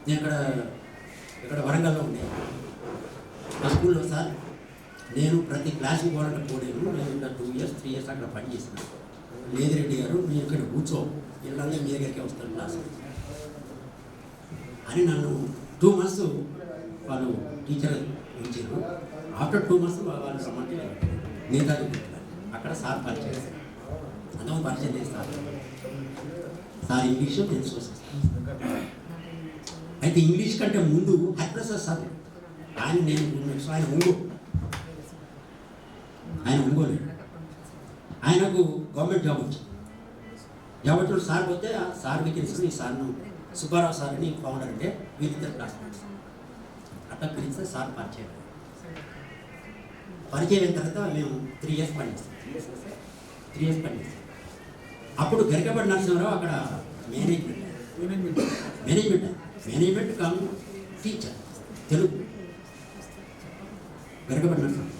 నేను ఇక్కడ వరంగల్లో ఉండే ఆ స్కూల్లో సార్ నేను ప్రతి క్లాస్కి పోవాలంటే పోలేను, నేను ఇంకా 2 years 3 years అక్కడ పనిచేసిన. లేదు రెడ్డి గారు మీరు ఇక్కడ కూర్చో, ఇళ్ళందరూ మీ దగ్గరికి వస్తాను క్లాస్ అని నన్ను 2 months వాళ్ళు టీచర్ ఉంచారు. ఆఫ్టర్ 2 months వాళ్ళు రమ్మంటే నేతాజీ అక్కడ సార్ పరిచయం చేశారు. అందరం పరిచయం చేస్తారు. సార్ ఇంగ్లీషు నేను సోషల్. అయితే ఇంగ్లీష్ కంటే ముందు హరిప్రసాద్ సార్ ఆయన ఆయన ఒంగోలు ఆయనకు గవర్నమెంట్ జాబ్ వచ్చింది. జాబ్ వచ్చిన సార్ పోతే ఆ సార్కి తెలుసు ఈ సార్ను సుబ్బారావు సార్ అని ఫౌండర్ అంటే వీరిద్దరు క్లాస్మేట్స్ అట్లా పిలిస్తే సార్ పరిచయం అయిన తర్వాత మేము 3 years పనిచేస్తాం. 3 years పనిచేస్తాం. అప్పుడు గరికపడి నరసింహారావు అక్కడ management cum teacher Telugu Garikapati Narasimharao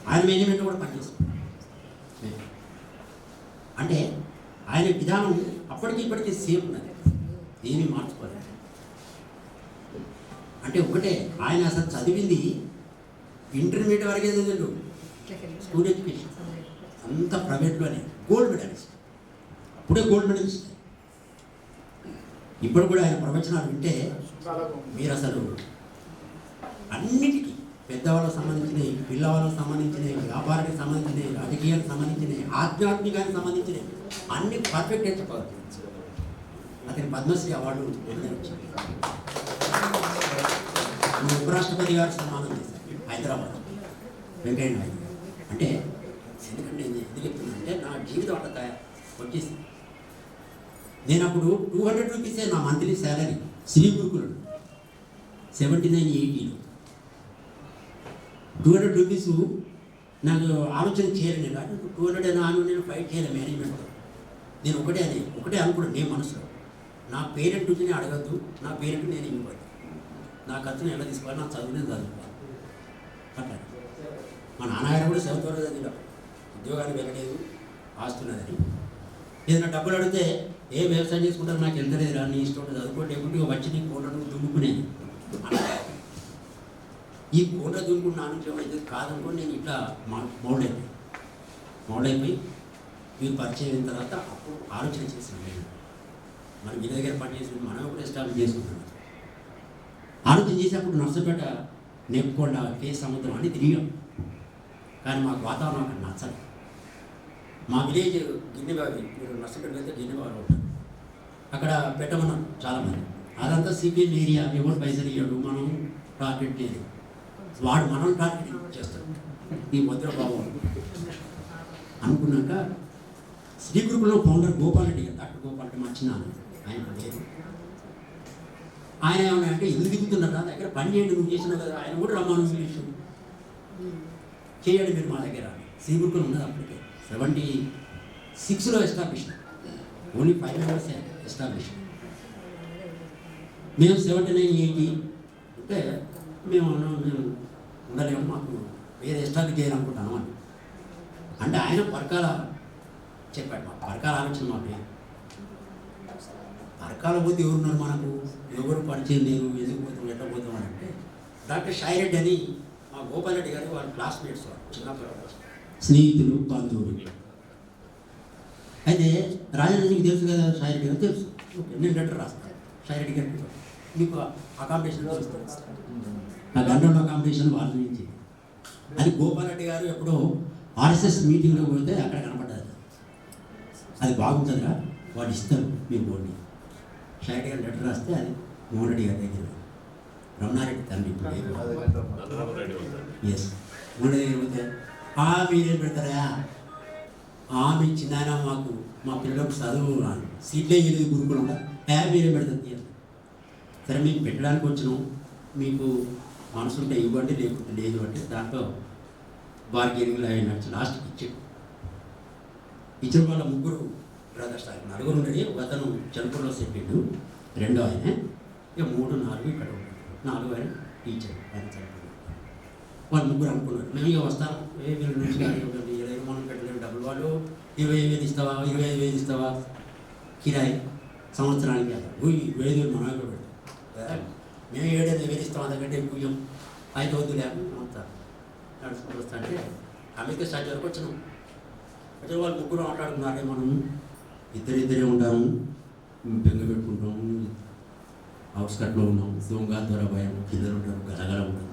ఆయన మేనేజ్మెంట్ కూడా పనిచేస్తాం. అంటే ఆయన విధానం అప్పటికి ఇప్పటికీ సేమ్ ఉన్నది, ఏమీ మార్చుకోలేదు. అంటే ఒకటే ఆయన అసలు చదివింది ఇంటర్మీడియట్ వరకే చదివాడు, స్కూల్ ఎడ్యుకేషన్ అంతా ప్రైవేట్లోనే. గోల్డ్ మెడలిస్ట్, అప్పుడే గోల్డ్ మెడలిస్ట్. ఇప్పుడు కూడా ఆయన ప్రవచనాలు వింటే మీరు అసలు అన్నిటికీ పెద్దవాళ్ళకు సంబంధించినవి, పిల్లవాళ్ళకు సంబంధించినవి, వ్యాపారానికి సంబంధించినవి, రాజకీయానికి సంబంధించినవి, ఆధ్యాత్మికానికి సంబంధించినవి అన్ని పర్ఫెక్ట్ చెప్పవచ్చు. అతని పద్మశ్రీ అవార్డు వచ్చింది. ఉపరాష్ట్రపతి గారు సన్మానం చేశారు హైదరాబాద్ వెంకయ్య నాయుడు. అంటే ఎందుకంటే ఎందుకు చెప్తున్నానంటే నా జీవితం అట్లా వచ్చేసి నేను అప్పుడు 200 rupees నా మంత్లీ శాలరీ శ్రీ గురుకులు 79-80లో 200 rupees నాకు ఆలోచన చేయలేదు. నేను అంటే 200 నేను ఫైట్ చేయలేదు మేనేజ్మెంట్. నేను ఒకటే అనుకున్నాను నేను మనసులో, నా పేరెంట్ నుంచి నేను అడగద్దు, నా పేరెంట్ నేను ఇవ్వదు, నా ఖర్చును ఎలా తీసుకోవాలి, నా చదువు నేను చదువుకోవాలి. అట్లా మా నాన్నగారు కూడా చదువుతారు చదివాడు, ఉద్యోగానికి వెళ్ళలేదు, ఆస్తున్నదని. ఏదైనా డబ్బులు అడిగితే ఏ వ్యవసాయం చేసుకుంటారు నాకు వెళ్తలేదు రా, నీ ఇష్టం చదువుకోండి ఎప్పుడు వచ్చి నీ కోట్లను దుమ్ముకునేది. ఈ కోట దుమ్ముకుని నా నుంచి అయితే కాదనుకోని నేను ఇట్లా మౌల్డ్ అయిపోయి మీరు పరిచయం అయిన తర్వాత అప్పుడు ఆలోచన చేశాను. నేను మనం మీ దగ్గర పనిచేసి మనం కూడా ఎస్టాబ్లిష్ చేసుకుంటున్నాం. ఆలోచన చేసేప్పుడు నర్సపేట, నేర్పుకొండ, కే సముద్రం అని తిరిగాం. కానీ మాకు వాతావరణం అక్కడ నచ్చదు. మా విలేజ్ గిన్నెబావి, మీరు నర్సపేట వెళ్తే గిన్నెబావి ఉంటుంది, అక్కడ పెట్టమన్నాం చాలామంది. అదంతా సిపిఎం ఏరియా, ఎవరు పైసలు ఇవ్వడు, మనం టార్గెట్ లేదు, వాడు మనం టార్గెట్ చేస్తాడు. ఈ భద్రబాబు అనుకున్నాక శ్రీ గురుకులం ఫౌండర్ గోపాల్ రెడ్డి గారు, డాక్టర్ గోపాల్ రెడ్డి మర్చినాను, ఆయన లేదు. ఆయన ఏమన్నా అంటే ఎందుకు దిగుతున్నారు నా దగ్గర పని చేయండి, నువ్వు చేసిన కదా, ఆయన కూడా రమ్మను ఇంగ్లీషు చేయండి మీరు మా దగ్గర. శ్రీ గురుకులం ఉన్నది అప్పటికే 76లో ఎస్టాబ్లిష్, ఓన్లీ 5 members ఎస్టాబ్లిష్. మేము 79-80 అంటే మేము ఉండలేము, మాకు వేరే ఎస్టాబ్లిష్ చేయాలనుకుంటాను అని. అంటే ఆయన పరకాల చెప్పాడు, మాకు పరకాల ఆలోచన మాకు. పరకాల పోతే ఎవరున్నారు మనకు, ఎవరు పరిచయం లేరు, ఎందుకు పోతాం ఎట్లా పోతాం అని అంటే డాక్టర్ షాయిరెడ్డి అని మా గోపాల్ రెడ్డి గారు వాళ్ళ క్లాస్మేట్స్, వాళ్ళు చిన్నప్పుడు స్నేహితులు, బంధువులు. అయితే రాజేంద్ర నీకు తెలుసు కదా షాయిరెడ్డి గారు, తెలుసు, నేను లెటర్ రాస్తాను షాయిరెడ్డి గారికి, మీకు అకామిడేషన్లో వస్తాను. ఆ లండన్లో అకామిడేషన్ వాళ్ళ నుంచి. అది గోపాల్ రెడ్డి గారు ఎప్పుడో ఆర్ఎస్ఎస్ మీటింగ్లో పోతే అక్కడ కనపడ్డది. అది బాగుంటుందిరా, వాళ్ళు ఇస్తారు మీరు పోండి. షాయిరెడ్డి గారు లెటర్ రాస్తే అది మోహన్ రెడ్డి గారి దగ్గర, రమణారెడ్డి తండ్రి ఎస్ మోహన్ రెడ్డి దగ్గర పోతే మీరేం పెడతారా, మీ చిన్న మాకు మా పిల్లలకు చదువు సీట్లే వెళ్ళేది గురుకులం, మీరేం పెడతారు. సరే మీకు పెట్టడానికి వచ్చినాం, మీకు మనసుంటే ఇవ్వండి లేకుంటే లేదు అంటే దాంట్లో బార్గెనింగ్లో అయినట్టు లాస్ట్కి ఇచ్చిన వాళ్ళ 3 బ్రదర్స్, 4 ఉండేది. ఒకతను చెలుపుల్లో సెట్టిండు, 2 ఆయన, ఇక 3, 4 ఇక్కడ ఉంటాడు, 4 ఆయన టీచర్, ఆయన చదువుకున్నాడు. వాళ్ళు 3 అనుకున్నారు. మేము ఇక వస్తాం, వీళ్ళ నుంచి కానీ మనం పెట్టలేము డబ్బులు, వాళ్ళు 25,000 ఇస్తావా, 25,000 ఇస్తావా కిరాయి సంవత్సరానికి, 25,000 మనం పెడతాం. మేము 7,000 ఇస్తాం, అందుకంటే ఎక్కువ 5 వద్దులే అంతా నడుచుకుంటూ వస్తా అంటే అమెరికా స్టార్ట్ వరకు వచ్చినాం. అంటే వాళ్ళు ముగ్గురు మాట్లాడుకున్నారే, మనం ఇద్దరే ఉంటాము, బెంగ పెట్టుకుంటాము, అవుట్స్కట్లో ఉన్నాం, దొంగ దొర భయం, పిల్లలు ఉంటారు, గలగల ఉంటారు,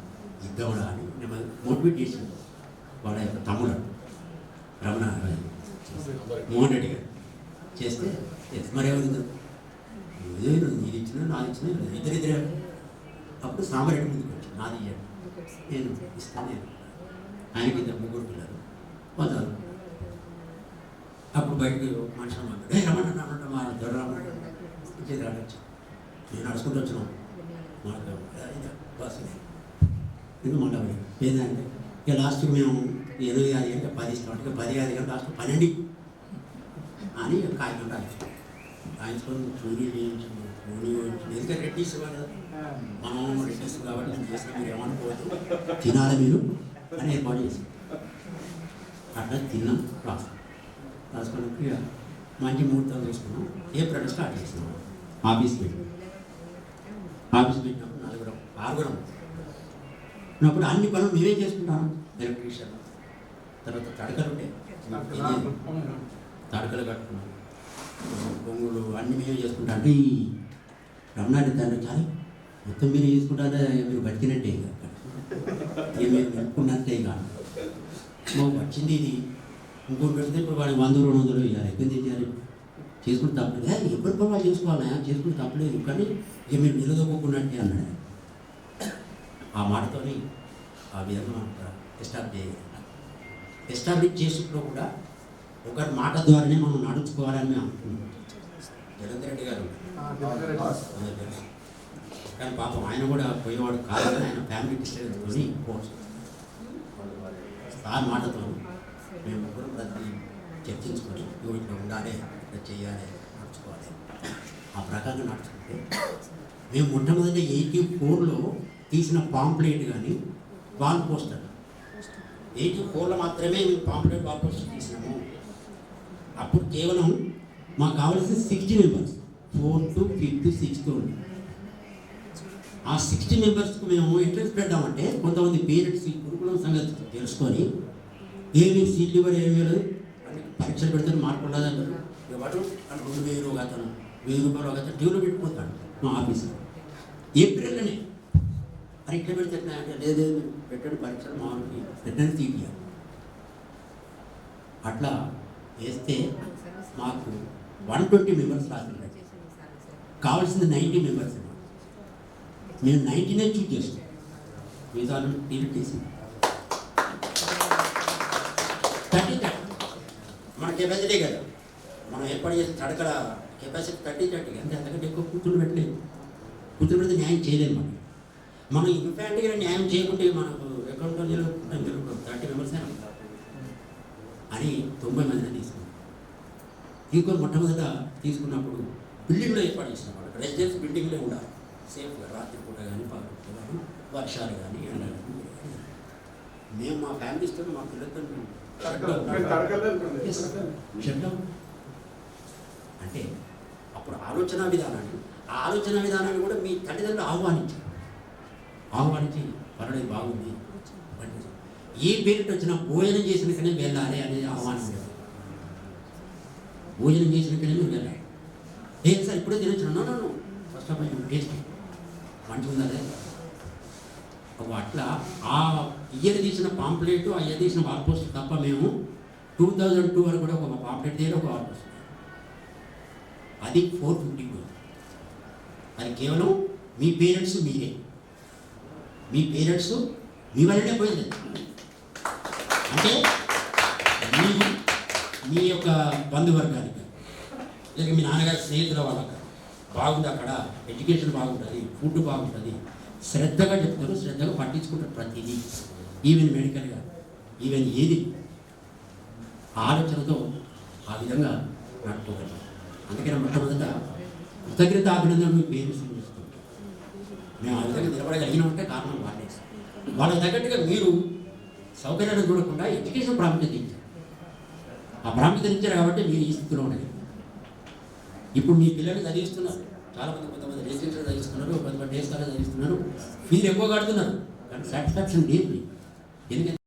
ఇద్దామడా అని నేను మోటివేట్ చేసింది. వాళ్ళ యొక్క తమ్ముడు రమణ మోహన్ రెడ్డి గారు చేస్తే మరి ఎవరు నీది ఇచ్చినా నాది ఇచ్చినా ఇద్దరిద్దరే. అప్పుడు సామరెడ్డి ముందుకు వచ్చి నాది ఇయ్యాడు, నేను ఇస్తాను, నేను ఆయనకి 2 ముగ్గురు పిల్లలు పోతారు. అప్పుడు బయటకు మనిషి అన్నాడు, రమణ మా దొర రమణ ఇచ్చేది రాడచ్చు. నేను నడుచుకుంటూ వచ్చినాను, మనకు బస్సు నేను మండపం ఏంటంటే ఇక లాస్ట్కి మేము 8 అంటే 10 ఇస్తాం, అంటే 10 కాదు కానీ లాస్ట్ 12 అని కాయకుండా రాయించుకొని చూని వేయించు ఎందుకంటే రెడ్డిస్ కదా, మనం రెడ్డిస్ కాబట్టి నేను చేసిన మీరు ఏమనుకోవద్దు, తినాలి మీరు అని ఏర్పాటు చేసి అట్లా తిన్నాం. రాసుకున్నప్పుడు మంచి ముహూర్తాలు చూసుకున్నాం. ఏప్రిల్ స్టార్ట్ చేసినాం. ఆఫీస్ పెట్టినప్పుడు 6 ఉన్నప్పుడు అన్ని పనులు మేమే చేసుకుంటాం. ఎలక్ట్రీషియన్ తర్వాత తడకలు ఉంటే తడకలు కట్టుకున్నాం, పొంగులు అన్నీ మేమే చేసుకుంటాం. అంటే ఈ రమణాడి తండ్రి చాలా మొత్తం మీరే చేసుకుంటారే, మీరు బతికినట్టే ఇక మీరు నిలుపుకున్నట్టే. ఇక మాకు వచ్చింది ఇది, ఇంకోటి పెడితే ఇప్పుడు వాడికి 100-200 ఇవ్వాలి, ఎక్కువ తెచ్చారు, చేసుకుంటే తప్పలేదు. ఎప్పటి పని వాళ్ళు చేసుకోవాలా, చేసుకుంటే తప్పలేదు, కానీ ఇక మీరు నిలదొక్కున్నట్టే అన్నాడు. ఆ మాటతోని ఆ విధంగా ఎస్టాబ్లిష్ చేసుకుంటూ కూడా ఒకరి మాట ద్వారానే మనం నడుచుకోవాలని మేము అనుకుంటున్నాం. జగన్ రెడ్డి గారు కానీ పాపం ఆయన కూడా పోయేవాడు కాదని ఆయన ఫ్యామిలీ డిస్టర్బెన్స్ని ఆ మాటతో మేము ముగ్గురు ప్రతి చర్చించుకొని ఇట్లా ఉండాలి, ఇట్లా చేయాలి, నడుచుకోవాలి. ఆ ప్రకారంగా నడుచుకుంటే మేము మొట్టమొదటి 84లో తీసిన పాంప్లెట్ కానీ వాల్ పోస్టర్ 84లో మాత్రమే మేము పాంప్లెట్ వాల్ పోస్టర్ తీసినాము. అప్పుడు కేవలం మాకు కావాల్సిన 60 మెంబర్స్, 4th, 5th, 6th ఉంది. ఆ 60 మెంబర్స్కి మేము ఇంట్రెస్ట్ పెట్టామంటే కొంతమంది పేరెంట్స్ ఈ గురుకులం సంగతి తెలుసుకొని ఏమి సీట్లు ఇవ్వరు, ఏమి లేదు అని పరీక్షలు పెడతారు, మార్పు ఉండదంటారు. ఎవరు అంటే 2,000 ఒక అతను, 1,000 రూపాయలు ఒక అతను డ్యూలో పెట్టుకుంటాడు మా ఆఫీస్లో. ఏప్రిల్లోనే పరీక్ష పెడితే అంటే లేదు పెట్టండి పరీక్షలు మామూలు పెట్టండి తీపియాలి. అట్లా వేస్తే మాకు 120 మెంబర్స్ రాసింది, కావాల్సింది 90 మెంబర్స్. మేము 90నే చూజ్ చేస్తాం, మిగతా డిలీట్ చేసి 30 మన కెపాసిటీ కదా, మనం ఏర్పాటు చేసిన తడకల కెపాసిటీ 30 అంటే అంతకంటే ఎక్కువ కూతురు పెట్టలేదు. కూతురు పెడితే న్యాయం చేయలేదు. మనం ఇన్ఫాక్ట్గా న్యాయం చేయకుంటే మనకు అకౌంట్లో నిలుపుకుంటాం, 30 మెంబర్స్ అని 90 మందిని తీసుకున్నాం. ఇంకో మొట్టమొదట తీసుకున్నప్పుడు బిల్డింగ్లో ఏర్పాటు చేసినాం. వాళ్ళకి రెసిడెన్స్ బిల్డింగ్లో ఉండాలి, సేఫ్గా రాత్రి పూట కానీ పగలు కానీ వర్షాలు కానీ ఎండలు కానీ. మేము మా ఫ్యామిలీస్తో మా పిల్లలతో షట్డౌన్ అంటే అప్పుడు ఆలోచన విధానాన్ని కూడా మీ తల్లిదండ్రులు ఆహ్వానించి పర్వాలేదు బాగుంది, ఏ పేరెంట్ వచ్చినా భోజనం చేసినకనే వెళ్ళాలి అనేది ఆహ్వానం ఉండేది. భోజనం చేసినకనే మీరు వెళ్ళాలి. ఏం సార్ ఇప్పుడే తినొచ్చు, ఫస్ట్ ఆఫ్ ఆల్ టేస్ట్ మంచిగా ఉన్నదే. అట్లా ఆ ఇయర్ తీసిన పాంప్లెట్, ఆ ఇయర్ తీసిన వాల్ పోస్ట్ తప్ప మేము 2002 వరకు కూడా ఒక పాంప్లెట్ దగ్గర ఒక వాల్ పోస్ట్, అది 450. అది కేవలం మీ పేరెంట్స్ మీరే, మీ పేరెంట్స్ మీ వల్లనే పోయింది. అంటే మీ యొక్క బంధువర్గానికి లేక మీ నాన్నగారి స్నేహితుల వాళ్ళకి బాగుంది, అక్కడ ఎడ్యుకేషన్ బాగుంటుంది, ఫుడ్ బాగుంటుంది, శ్రద్ధగా చెప్తారు, శ్రద్ధగా పట్టించుకుంటారు ప్రతిదీ, ఈవెన్ మెడికల్గా, ఈవెన్ ఏది ఆలోచనతో ఆ విధంగా నడుపుకోగలరు. అందుకని మొట్టమొదట కృతజ్ఞత అభినందన మీ పేరెంట్స్ చేస్తుంటాం. మేము ఆ విధంగా నిలబడగలిగినామంటే కారణం వాళ్ళకి తగ్గట్టుగా మీరు సౌకర్యాన్ని చూడకుండా ఎడ్యుకేషన్ ప్రాముఖ్యత ఇచ్చారు. ఆ ప్రాముఖ్యత ఇచ్చారు కాబట్టి మీరు ఈ స్థితిలో ఉండగలరు. ఇప్పుడు మీ పిల్లలు చదివిస్తున్నారు, చాలామంది కొంతమంది రెసిడెన్షియల్ చదివిస్తున్నారు, కొంతమంది డేస్ కాలేజ్ చదివిస్తున్నారు, ఫీజు ఎక్కువ కడుతున్నారు, కానీ సాటిస్ఫాక్షన్ లేదు. ఎందుకంటే